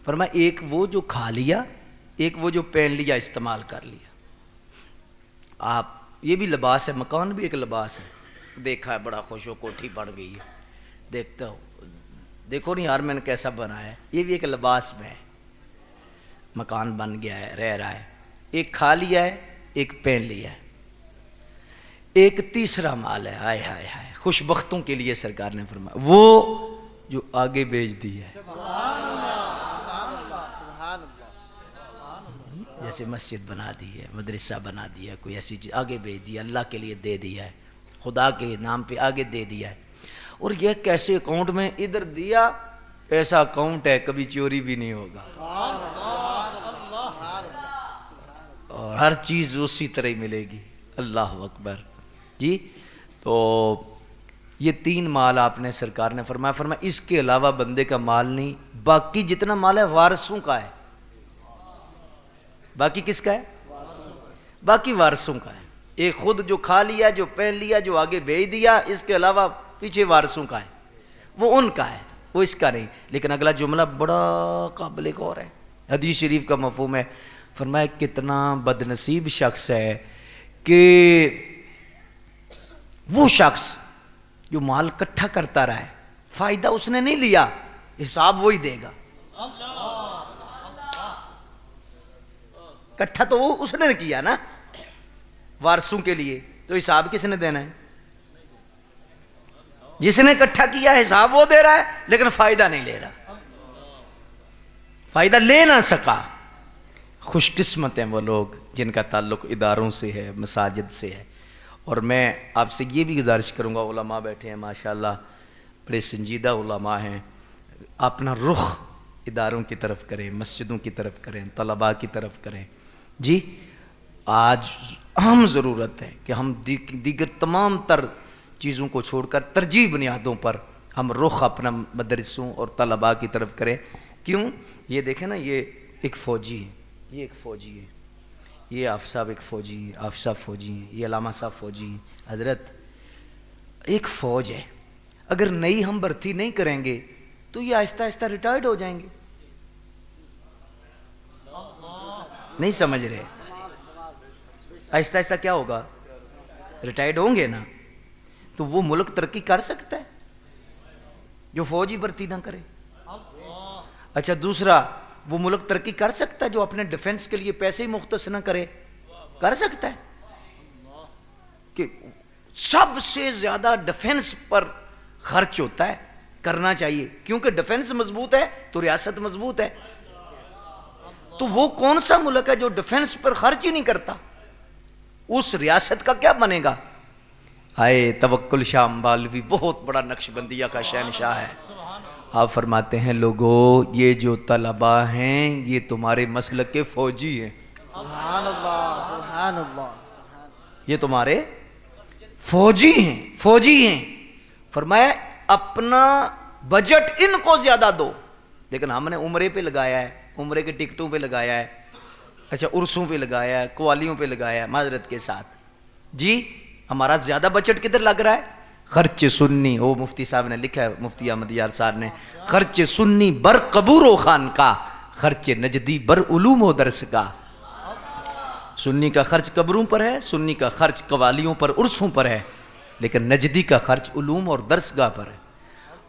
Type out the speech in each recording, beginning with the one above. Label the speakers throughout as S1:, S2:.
S1: فرمایا ایک وہ جو کھا لیا، ایک وہ جو پہن لیا، استعمال کر لیا۔ آپ یہ بھی لباس ہے، مکان بھی ایک لباس ہے۔ دیکھا ہے بڑا خوش ہو، کوٹھی بڑھ گئی ہے، دیکھتا ہو دیکھو نہیں یار میں نے کیسا بنایا ہے، یہ بھی ایک لباس میں ہے، مکان بن گیا ہے، رہ رہا ہے۔ ایک کھا لیا ہے، ایک پہن لیا ہے، ایک تیسرا مال ہے، ہائے ہائے ہائے، خوش بختوں کے لیے سرکار نے فرمایا وہ جو آگے بیچ دی ہے۔ جیسے مسجد بنا دی ہے، مدرسہ بنا دیا، کوئی ایسی چیز آگے بھیج دیا، اللہ کے لیے دے دیا ہے، خدا کے نام پہ آگے دے دیا ہے۔ اور یہ کیسے اکاؤنٹ میں ادھر دیا، ایسا اکاؤنٹ ہے کبھی چوری بھی نہیں ہوگا، اور ہر چیز اسی طرح ہی ملے گی۔ اللہ اکبر جی۔ تو یہ 3 مال آپ نے سرکار نے فرمایا اس کے علاوہ بندے کا مال نہیں، باقی جتنا مال ہے وارثوں کا ہے۔ باقی کس کا ہے؟ باقی وارثوں کا ہے۔ ایک خود جو کھا لیا، جو پہن لیا، جو آگے بھیج دیا، اس کے علاوہ پیچھے وارثوں کا ہے، وہ ان کا ہے، وہ اس کا نہیں۔ لیکن اگلا جملہ بڑا قابل غور ہے، حدیث شریف کا مفہوم ہے۔ فرمایا کتنا بد نصیب شخص ہے کہ وہ شخص جو مال کٹھا کرتا رہا ہے، فائدہ اس نے نہیں لیا، حساب وہی دے گا۔ کٹھا تو وہ اس نے کیا نا وارثوں کے لیے، تو حساب کس نے دینا ہے؟ جس نے کٹھا کیا حساب وہ دے رہا ہے، لیکن فائدہ نہیں لے رہا، فائدہ لے نہ سکا۔ خوش قسمت ہیں وہ لوگ جن کا تعلق اداروں سے ہے، مساجد سے ہے۔ اور میں آپ سے یہ بھی گزارش کروں گا، علماء بیٹھے ہیں ماشاءاللہ، بڑے سنجیدہ علماء ہیں، اپنا رخ اداروں کی طرف کریں، مسجدوں کی طرف کریں، طلباء کی طرف کریں۔ جی آج اہم ضرورت ہے کہ ہم دیگر تمام تر چیزوں کو چھوڑ کر ترجیح بنیادوں پر ہم رخ اپنا مدرسوں اور طلباء کی طرف کریں۔ کیوں؟ یہ دیکھیں نا، یہ ایک فوجی ہے، یہ ایک فوجی ہے، یہ آفس صاحب ایک فوجی ہے، آفس صاحب فوجی ہیں، یہ علامہ صاحب فوجی ہیں۔ حضرت ایک فوج ہے، اگر نئی ہم بھرتی نہیں کریں گے تو یہ آہستہ آہستہ ریٹائرڈ ہو جائیں گے۔ نہیں سمجھ رہے؟ آہستہ آہستہ کیا ہوگا؟ ریٹائرڈ ہوں گے نا، تو وہ ملک ترقی کر سکتا ہے جو فوج ہی بھرتی نہ کرے؟ اچھا دوسرا، وہ ملک ترقی کر سکتا ہے جو اپنے ڈیفنس کے لیے پیسے ہی مختص نہ کرے؟ کر سکتا ہے کہ سب سے زیادہ ڈیفنس پر خرچ ہوتا ہے، کرنا چاہیے، کیونکہ ڈیفنس مضبوط ہے تو ریاست مضبوط ہے۔ تو وہ کون سا ملک ہے جو ڈیفنس پر خرچ ہی نہیں کرتا؟ اس ریاست کا کیا بنے گا؟ ہائے توکل شاہ امبالوی بہت بڑا نقش بندیہ کا شہنشاہ ہے، آپ فرماتے ہیں لوگوں یہ جو طلباء ہیں یہ تمہارے مسلک کے فوجی ہیں۔
S2: سبحان اللہ، سبحان اللہ،
S1: یہ تمہارے فوجی ہیں، فوجی ہیں۔ فرمایا اپنا بجٹ ان کو زیادہ دو، لیکن ہم نے عمرے پہ لگایا ہے، عمرے کے ٹکٹوں پہ لگایا ہے، اچھا عرسوں پہ لگایا ہے، قوالیوں پہ لگایا ہے، معذرت کے ساتھ جی ہمارا زیادہ بجٹ کدھر لگ رہا ہے؟ خرچ سنی، وہ مفتی صاحب نے لکھا ہے، مفتی احمد یار صاحب نے، خرچ سنی بر قبور و خان کا، خرچ نجدی بر علوم و درس کا۔ سنی کا خرچ قبروں پر ہے، سنی کا خرچ قوالیوں پر، عرسوں پر ہے، لیکن نجدی کا خرچ علوم اور درسگاہ پر ہے۔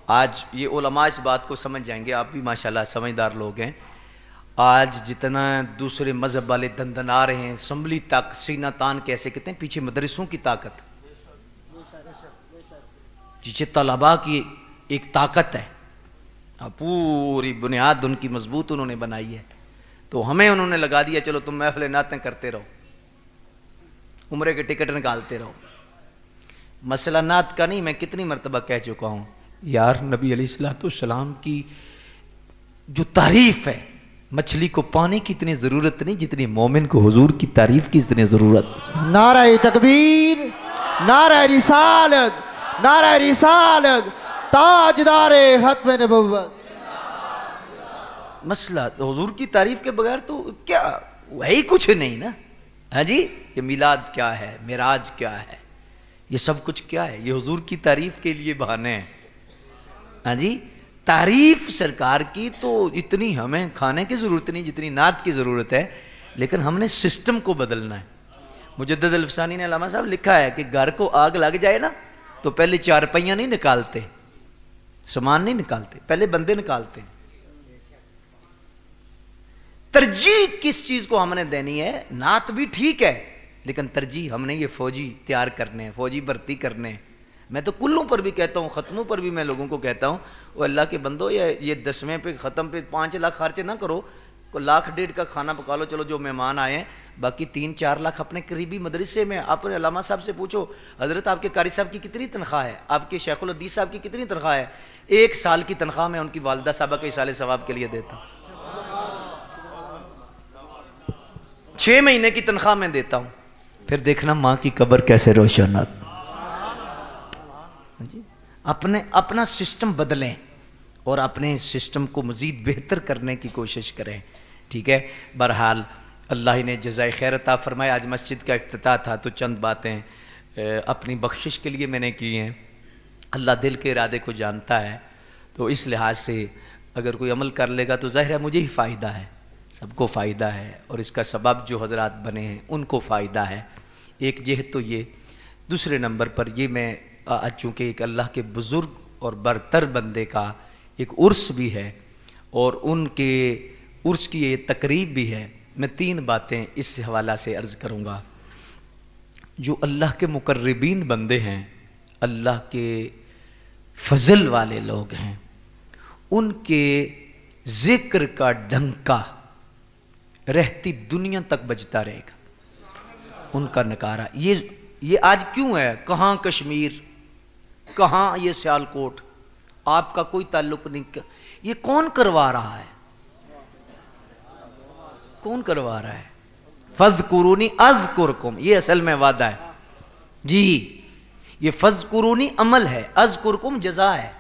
S1: آج یہ علماء اس بات کو سمجھ جائیں گے، آپ بھی ماشاءاللہ سمجھدار لوگ ہیں۔ آج جتنا دوسرے مذہب والے دندن آ رہے ہیں، اسمبلی تک سینہ تان کیسے کہتے ہیں، پیچھے مدرسوں کی طاقت، پیچھے طلباء کی ایک طاقت ہے، پوری بنیاد ان کی مضبوط انہوں نے بنائی ہے۔ تو ہمیں انہوں نے لگا دیا چلو تم محفل نعتیں کرتے رہو، عمرے کے ٹکٹ نکالتے رہو۔ مسئلہ نعت کا نہیں، میں کتنی مرتبہ کہہ چکا ہوں یار، نبی علیہ السلام کی جو تعریف ہے، مچھلی کو پانی کی اتنی ضرورت نہیں جتنی مومن کو حضور کی تعریف کی اتنی ضرورت۔
S2: نعرہ تکبیر، نعرہ رسالت، نعرہ رسالت، تاجدار ختم نبوت۔
S1: مسئلہ حضور کی تعریف کے بغیر تو کیا ہے ہی کچھ نہیں نا۔ ہاں جی، یہ میلاد کیا ہے، معراج کیا ہے، یہ سب کچھ کیا ہے؟ یہ حضور کی تعریف کے لیے بہانے ہیں۔ ہاں جی، تعریف سرکار کی تو اتنی ہمیں کھانے کی ضرورت نہیں جتنی نعت کی ضرورت ہے، لیکن ہم نے سسٹم کو بدلنا ہے۔ مجدد الفسانی نے علامہ صاحب لکھا ہے کہ گھر کو آگ لگ جائے نا تو پہلے چارپائیاں نہیں نکالتے، سامان نہیں نکالتے، پہلے بندے نکالتے۔ ترجیح کس چیز کو ہم نے دینی ہے؟ نعت بھی ٹھیک ہے، لیکن ترجیح ہم نے یہ فوجی تیار کرنے ہیں، فوجی بھرتی کرنے ہیں۔ میں تو کلوں پر بھی کہتا ہوں، ختموں پر بھی میں لوگوں کو کہتا ہوں، وہ اللہ کے بندو یہ 10ویں پہ ختم پہ 5 لاکھ خرچ نہ کرو، کو 1.5 کا کھانا پکا لو، چلو جو مہمان آئے ہیں، باقی 3-4 لاکھ اپنے قریبی مدرسے میں۔ آپ علامہ صاحب سے پوچھو، حضرت آپ کے قاری صاحب کی کتنی تنخواہ ہے؟ آپ کے شیخ الحدیث صاحب کی کتنی تنخواہ ہے؟ 1 سال کی تنخواہ میں ان کی والدہ صاحبہ کے ایصال ثواب کے لیے دیتا ہوں، 6 مہینے کی تنخواہ میں دیتا ہوں۔ پھر دیکھنا ماں کی قبر کیسے روشن ہوتی۔ اپنا سسٹم بدلیں اور اپنے سسٹم کو مزید بہتر کرنے کی کوشش کریں، ٹھیک ہے؟ بہرحال اللہ نے جزائے خیر عطا فرمائے۔ آج مسجد کا افتتاح تھا تو چند باتیں اپنی بخشش کے لیے میں نے کی ہیں۔ اللہ دل کے ارادے کو جانتا ہے، تو اس لحاظ سے اگر کوئی عمل کر لے گا تو ظاہر ہے مجھے ہی فائدہ ہے، سب کو فائدہ ہے، اور اس کا سبب جو حضرات بنے ہیں ان کو فائدہ ہے۔ ایک جہت تو یہ، دوسرے نمبر پر یہ میں چونکہ ایک اللہ کے بزرگ اور برتر بندے کا ایک عرس بھی ہے اور ان کے عرس کی یہ تقریب بھی ہے، میں 3 باتیں اس حوالہ سے عرض کروں گا۔ جو اللہ کے مقربین بندے ہیں، اللہ کے فضل والے لوگ ہیں، ان کے ذکر کا ڈنکا رہتی دنیا تک بجتا رہے گا، ان کا نکارہ۔ یہ آج کیوں ہے؟ کہاں کشمیر، کہاں یہ سیالکوٹ، آپ کا کوئی تعلق نہیں، یہ کون کروا رہا ہے؟ کون کروا رہا ہے؟ فَاذْكُرُونِي أَذْكُرْكُمْ، یہ اصل میں وعدہ ہے جی، یہ فَاذْكُرُونِي عمل ہے، أَذْكُرْكُمْ جزا ہے۔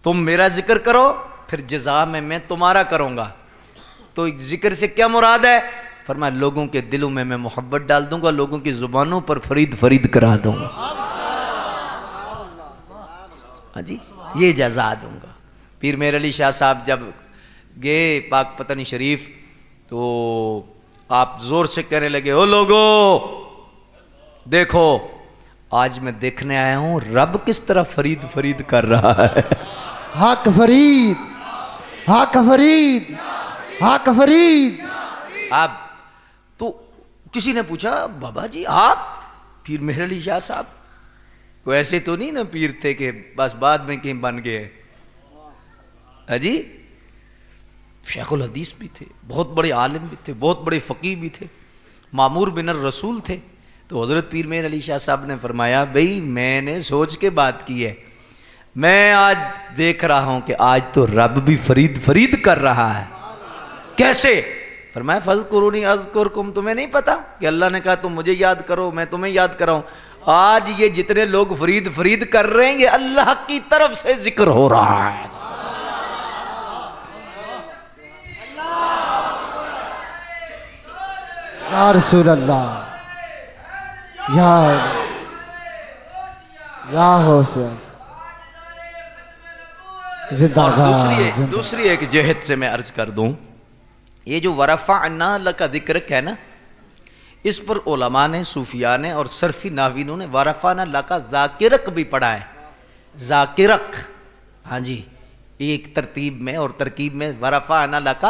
S1: تم میرا ذکر کرو پھر جزا میں تمہارا کروں گا۔ تو ذکر سے کیا مراد ہے؟ فرمایا لوگوں کے دلوں میں محبت ڈال دوں گا، لوگوں کی زبانوں پر فرید فرید کرا دوں گا، ہاں جی، یہ جزا دوں گا۔ پیر میر علی شاہ صاحب جب گئے پاک پتنی شریف تو آپ زور سے کہنے لگے، او لوگو دیکھو آج میں دیکھنے آیا ہوں رب کس طرح فرید فرید کر رہا ہے۔
S2: حق فرید، حق فرید، حق فرید۔
S1: اب تو کسی نے پوچھا بابا جی آپ پیر مہر علی شاہ صاحب کوئی ایسے تو نہیں نا پیر تھے کہ بس بعد میں کہیں بن گئے؟ جی شیخ الحدیث بھی تھے، بہت بڑے عالم بھی تھے، بہت بڑے فقیہ بھی تھے، معمور بن الرسول تھے۔ تو حضرت پیر مہر علی شاہ صاحب نے فرمایا بھئی میں نے سوچ کے بات کی ہے، میں آج دیکھ رہا ہوں کہ آج تو رب بھی فرید فرید کر رہا ہے۔ کیسے؟ فرمایا فَاذْكُرُونِي أَذْكُرْكُمْ، تمہیں نہیں پتا کہ اللہ نے کہا تم مجھے یاد کرو میں تمہیں یاد کراؤں؟ آج یہ جتنے لوگ فرید فرید کر رہے ہیں یہ اللہ کی طرف سے ذکر ہو رہا ہے۔
S2: یا رسول اللہ، یا حسین، زندہ باد۔
S1: دوسری ایک جہت سے میں عرض کر دوں، یہ جو وَرَفَعْنَا لَكَ ذِكْرَكَ ہے نا، اس پر علماء نے، صوفیاء نے اور صرفی ناوینوں نے وَرَفَعْنَا لَكَ ذَاكِرَكَ بھی پڑھا ہے، ذاکرک، ہاں جی، ایک ترتیب میں اور ترکیب میں وَرَفَعْنَا لَكَ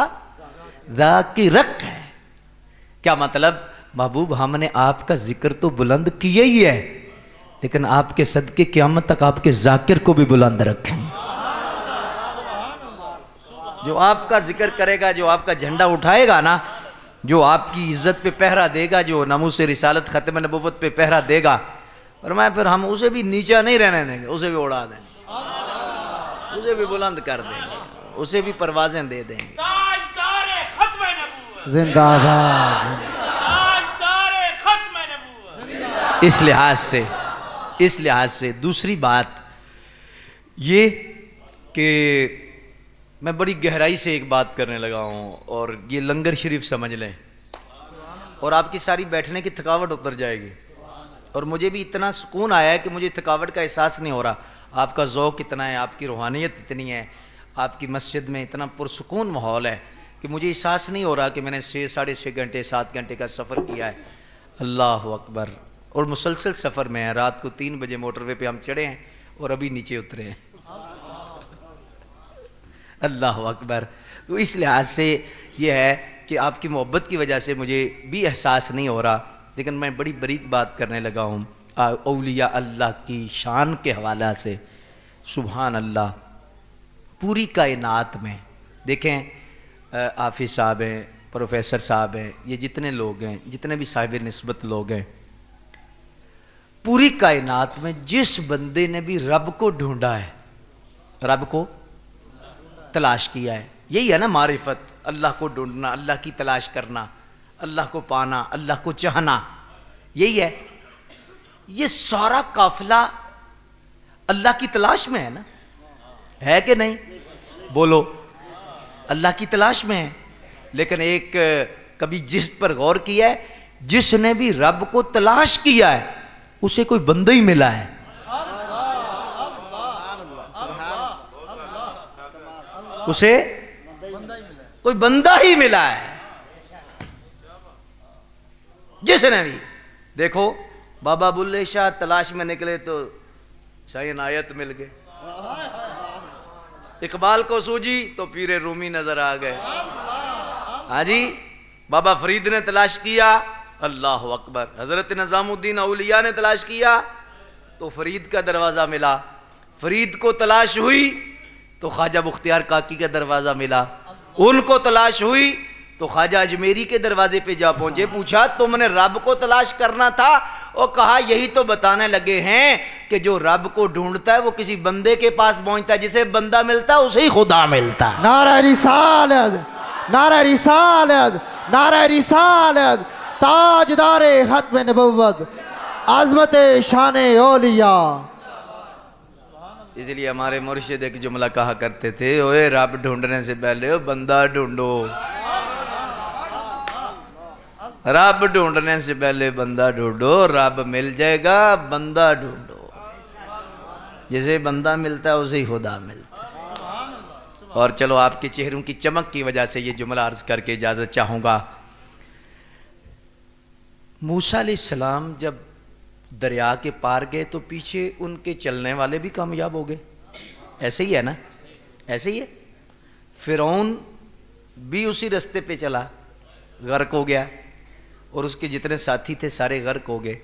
S1: ذَاكِرَكَ ہے۔ کیا مطلب؟ محبوب ہم نے آپ کا ذکر تو بلند کیا ہی ہے، لیکن آپ کے صدقے قیامت تک آپ کے ذاکر کو بھی بلند رکھیں۔ جو آپ کا ذکر کرے گا، جو آپ کا جھنڈا اٹھائے گا نا، جو آپ کی عزت پہ پہرا دے گا، جو ناموس رسالت ختم نبوت پہ پہرا دے گا، فرمایا پھر ہم اسے بھی نیچا نہیں رہنے دیں گے، اسے بھی اڑا دیں گے، اسے بھی بلند کر دیں گے، اسے بھی پروازیں دے دیں گے۔
S3: تاجدار ختم نبوت،
S2: زندہ باد۔
S3: تاجدار ختم نبوت۔
S1: اس لحاظ سے دوسری بات یہ کہ میں بڑی گہرائی سے ایک بات کرنے لگا ہوں، اور یہ لنگر شریف سمجھ لیں، اور آپ کی ساری بیٹھنے کی تھکاوٹ اتر جائے گی۔ اور مجھے بھی اتنا سکون آیا ہے کہ مجھے تھکاوٹ کا احساس نہیں ہو رہا. آپ کا ذوق اتنا ہے, آپ کی روحانیت اتنی ہے, آپ کی مسجد میں اتنا پرسکون ماحول ہے کہ مجھے احساس نہیں ہو رہا کہ میں نے 6-6.5 گھنٹے 7 گھنٹے کا سفر کیا ہے. اللہ اکبر. اور مسلسل سفر میں ہے. رات کو 3 بجے موٹر وے پہ ہم چڑھے ہیں اور ابھی نیچے اترے ہیں. اللہ اکبر. تو اس لحاظ سے یہ ہے کہ آپ کی محبت کی وجہ سے مجھے بھی احساس نہیں ہو رہا, لیکن میں بڑی بریک بات کرنے لگا ہوں اولیاء اللہ کی شان کے حوالہ سے. سبحان اللہ. پوری کائنات میں دیکھیں, حافظ صاحب ہیں, پروفیسر صاحب ہیں, یہ جتنے لوگ ہیں, جتنے بھی صاحب نسبت لوگ ہیں, پوری کائنات میں جس بندے نے بھی رب کو ڈھونڈا ہے, رب کو تلاش کیا ہے, یہی ہے نا معرفت. اللہ کو ڈھونڈنا, اللہ کی تلاش کرنا, اللہ کو پانا, اللہ کو چاہنا, یہی ہے. یہ سارا قافلہ اللہ کی تلاش میں ہے نا, ہے کہ نہیں؟ بولو. اللہ کی تلاش میں ہے. لیکن ایک کبھی جس پر غور کیا ہے, جس نے بھی رب کو تلاش کیا ہے اسے کوئی بندہ ہی ملا ہے. اسے کوئی بندہ ہی ملا ہے. جس نے بھی دیکھو, بابا بلے شاہ تلاش میں نکلے تو شاہ عنایت مل گئے, اقبال کو سوجی تو پیر رومی نظر آ گئے. ہاں جی, بابا فرید نے تلاش کیا, اللہ اکبر. حضرت نظام الدین اولیاء نے تلاش کیا تو فرید کا دروازہ ملا. فرید کو تلاش ہوئی تو خواجہ بختیار کاکی کا دروازہ ملا. ان کو تلاش ہوئی تو خواجہ اجمیری کے دروازے پہ جا پہنچے. پوچھا تم نے رب کو تلاش کرنا تھا؟ اور کہا یہی تو بتانے لگے ہیں کہ جو رب کو ڈھونڈتا ہے وہ کسی بندے کے پاس پہنچتا ہے, جسے بندہ ملتا ہے اسے ہی خدا ملتا ہے.
S2: نعرہ رسالت, نعرہ رسالت, نعرہ رسالت. تاجدار ختم نبوت, عظمت شان اولیاء.
S1: اس لیے ہمارے مرشد ایک جملہ کہا کرتے تھے, اوے رب ڈھونڈنے سے پہلے بندہ ڈھونڈو. رب ڈھونڈنے سے پہلے بندہ ڈھونڈو, رب مل جائے گا. بندہ ڈھونڈو, جسے بندہ ملتا ہے اسے ہی خدا ملتا ہے. اور چلو آپ کے چہروں کی چمک کی وجہ سے یہ جملہ عرض کر کے اجازت چاہوں گا. موسیٰ علیہ السلام جب دریا کے پار گئے تو پیچھے ان کے چلنے والے بھی کامیاب ہو گئے. ایسے ہی ہے نا, ایسے ہی ہے. فرعون بھی اسی رستے پہ چلا, غرق ہو گیا, اور اس کے جتنے ساتھی تھے سارے غرق ہو گئے.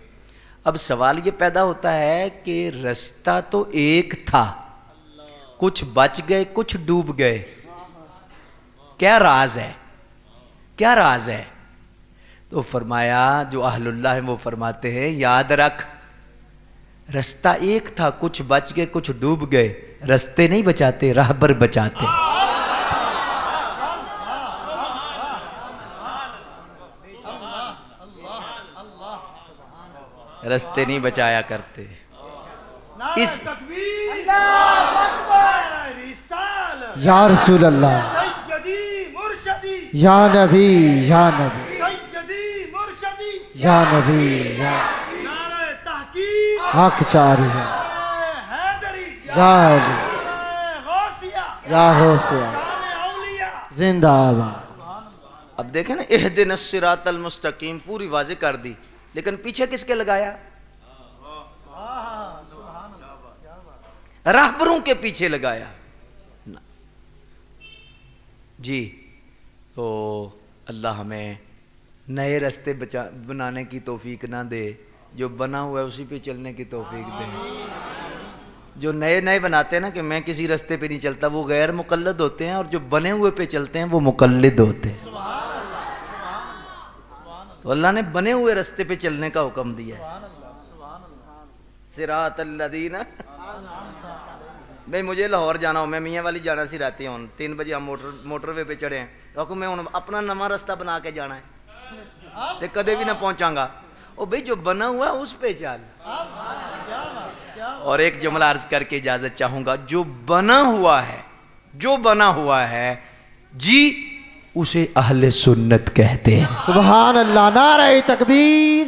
S1: اب سوال یہ پیدا ہوتا ہے کہ رستہ تو ایک تھا, کچھ بچ گئے کچھ ڈوب گئے, کیا راز ہے؟ کیا راز ہے؟ تو فرمایا, جو اہل اللہ ہیں وہ فرماتے ہیں, یاد رکھ رستہ ایک تھا, کچھ بچ گئے کچھ ڈوب گئے. رستے نہیں بچاتے, راہبر بچاتے. رستے نہیں بچایا کرتے. اس
S2: یا رسول اللہ, یا نبی, یا نبی, یا نبی, یا حق چاری ہے, یا علی, یا غوثیہ, زندہ آباد.
S1: اب دیکھیں نا, اہدنا الصراط المستقیم پوری واضح کر دی, لیکن پیچھے کس کے لگایا؟ راہبروں کے پیچھے لگایا. جی, تو اللہ ہمیں نئے رستے بنانے کی توفیق نہ دے, جو بنا ہوا ہے اسی پہ چلنے کی توفیق دے. جو نئے نئے بناتے ہیں نا کہ میں کسی رستے پہ نہیں چلتا, وہ غیر مقلد ہوتے ہیں, اور جو بنے ہوئے پہ چلتے ہیں وہ مقلد ہوتے ہیں. تو اللہ نے بنے ہوئے رستے پہ چلنے کا حکم دیا ہے. صراط الذین, بھئی مجھے لاہور جانا ہو, میں میاں والی جانا سی رہتی ہوں, 3 بجے ہم موٹر وے پہ چڑھے ہیں, تو میں اپنا نواں رستہ بنا کے جانا ہے, تو کدے بھی نہ پہنچاں گا. او بھئی جو بنا ہوا ہے اس پہ چل. اور ایک جملہ عرض کر کے اجازت چاہوں گا, جو بنا ہوا ہے, جو بنا ہوا ہے جی, اسے اہل سنت کہتے ہیں.
S2: سبحان اللہ. نعرہ تکبیر,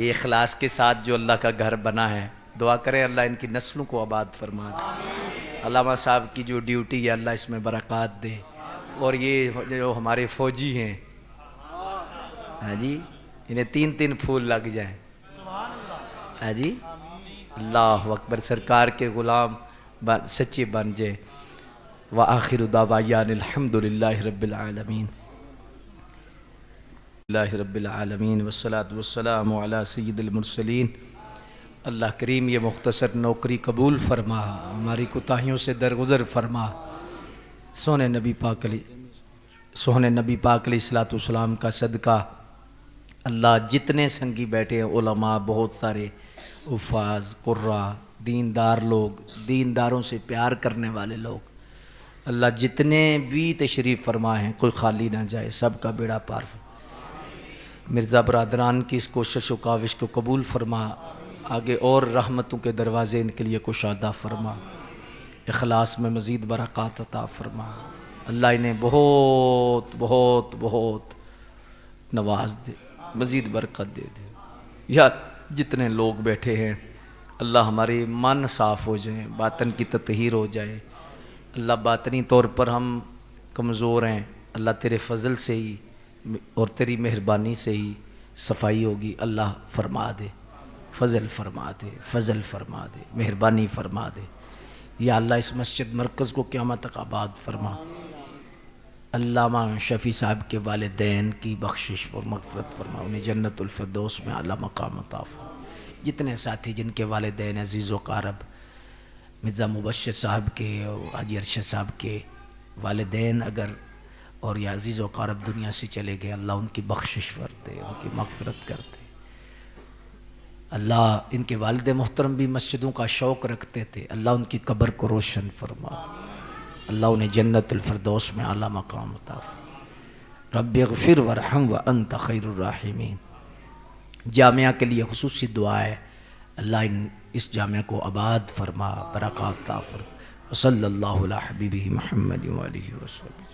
S1: یہ اخلاص کے ساتھ جو اللہ کا گھر بنا ہے، دعا کریں اللہ ان کی نسلوں کو آباد فرما دے۔ علامہ صاحب کی جو ڈیوٹی ہے اللہ اس میں برکات دے، اور یہ جو ہمارے فوجی ہیں ہاں جی، انہیں 3 پھول لگ جائیں ہاں جی، اللہ اکبر، سرکار کے غلام سچے بن جائیں۔ وآخر دعوانا الحمد للہ رب العالمین، اللہ رب العالمین، والصلاة والسلام علی سید المرسلین۔ اللہ کریم یہ مختصر نوکری قبول فرما، ہماری کوتاہیوں سے درگزر فرما، سونے نبی پاک علیہ الصلوۃ والسلام کا صدقہ اللہ جتنے سنگی بیٹھے ہیں، علماء بہت سارے، حفاظ، قراء، دیندار لوگ، دینداروں سے پیار کرنے والے لوگ، اللہ جتنے بھی تشریف فرما ہیں کوئی خالی نہ جائے، سب کا بیڑا پار فرما۔ مرزا برادران کی اس کوشش و کاوش کو قبول فرما، آگے اور رحمتوں کے دروازے ان کے لیے کشادہ فرما، اخلاص میں مزید برکات عطا فرما، اللہ انہیں بہت بہت بہت نواز دے، مزید برکت دے دے۔ یا جتنے لوگ بیٹھے ہیں اللہ ہمارے من صاف ہو جائیں، باطن کی تطہیر ہو جائے، اللہ باطنی طور پر ہم کمزور ہیں، اللہ تیرے فضل سے ہی اور تیری مہربانی سے ہی صفائی ہوگی، اللہ فرما دے، فضل فرما دے، فضل فرما دے، مہربانی فرما دے۔ یا اللہ اس مسجد مرکز کو قیامت تک آباد فرما، علامہ شفیع صاحب کے والدین کی بخشش اور مغفرت فرما، انہیں جنت الفردوس میں اعلیٰ مقام عطا فرما۔ جتنے ساتھی جن کے والدین عزیز و قارب، مرزا مبشر صاحب کے اور حاجی ارشد صاحب کے والدین اگر اور یا عزیز و قارب دنیا سے چلے گئے، اللہ ان کی بخشش کر دے، ان کی مغفرت کر دے۔ اللہ ان کے والد محترم بھی مسجدوں کا شوق رکھتے تھے، اللہ ان کی قبر کو روشن فرما، اللہ انہیں جنت الفردوس میں اعلیٰ مقام عطا فرما۔ رب اغفر ورحم وانت خیر الراحمین۔ جامعہ کے لیے خصوصی دعا ہے، اللہ اس جامعہ کو آباد فرما، برکات عطا فرما۔ وصلی اللہ علی حبیبہ محمد وآلہ وسلم۔